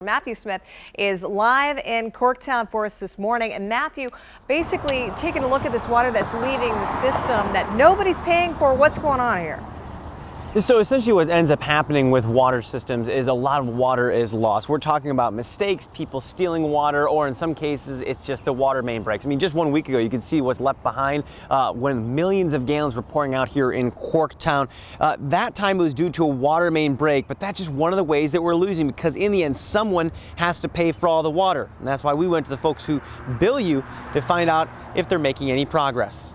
Matthew Smith is live in Corktown for us this morning. And Matthew, basically taking a look at this water that's leaving the system that nobody's paying for. What's going on here? So essentially what ends up happening with water systems is a lot of water is lost. We're talking about mistakes, people stealing water, or in some cases it's just the water main breaks. I mean, just 1 week ago you could see what's left behind when millions of gallons were pouring out here in Corktown. That time it was due to a water main break, but that's just one of the ways that we're losing, because in the end someone has to pay for all the water. And that's why we went to the folks who bill you to find out if they're making any progress.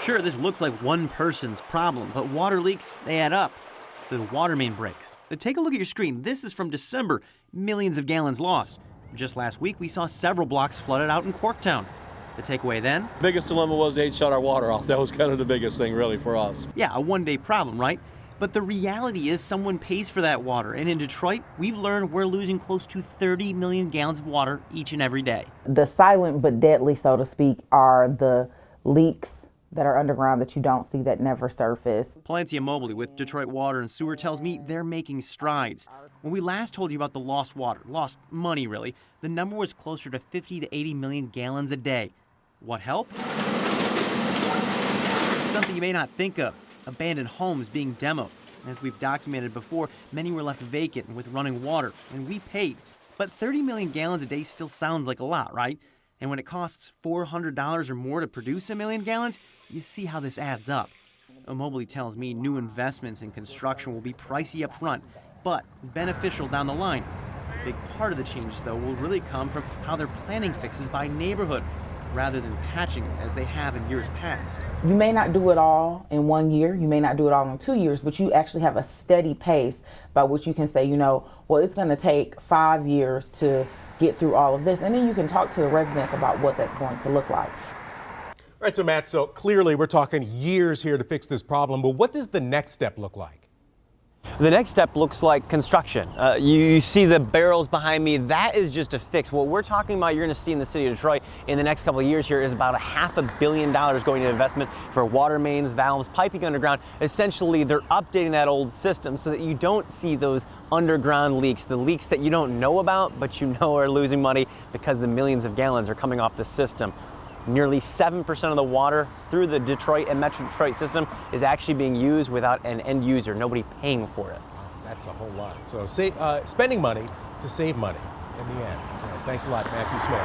Sure, this looks like one person's problem, but water leaks, they add up. So the water main breaks. But take a look at your screen. This is from December. Millions of gallons lost. Just last week, we saw several blocks flooded out in Corktown. The takeaway then? Biggest dilemma was they shut our water off. That was kind of the biggest thing, really, for us. Yeah, a one-day problem, right? But the reality is someone pays for that water. And in Detroit, we've learned we're losing close to 30 million gallons of water each and every day. The silent but deadly, so to speak, are the leaks that are underground that you don't see, that never surface. Palencia Mobley with Detroit Water and Sewer tells me they're making strides. When we last told you about the lost water, lost money really, the number was closer to 50 to 80 million gallons a day. What helped? Something you may not think of, abandoned homes being demoed. As we've documented before, many were left vacant and with running water, and we paid. But 30 million gallons a day still sounds like a lot, right? And when it costs $400 or more to produce a million gallons, you see how this adds up. Mobley tells me new investments in construction will be pricey up front, but beneficial down the line. A big part of the changes, though, will really come from how they're planning fixes by neighborhood, rather than patching as they have in years past. You may not do it all in 1 year, you may not do it all in 2 years, but you actually have a steady pace by which you can say, you know, well, it's gonna take 5 years to get through all of this. And then you can talk to the residents about what that's going to look like. All right, so Matt, so clearly we're talking years here to fix this problem, but what does the next step look like? The next step looks like construction. You see the barrels behind me, that is just a fix. What we're talking about, you're gonna see in the city of Detroit in the next couple of years here is about $500 million going into investment for water mains, valves, piping underground. Essentially, they're updating that old system so that you don't see those underground leaks, the leaks that you don't know about, but you know are losing money because the millions of gallons are coming off the system. Nearly 7% of the water through the Detroit and Metro Detroit system is actually being used without an end user, nobody paying for it. That's a whole lot. So spending money to save money in the end. All right, thanks a lot, Matthew Smith.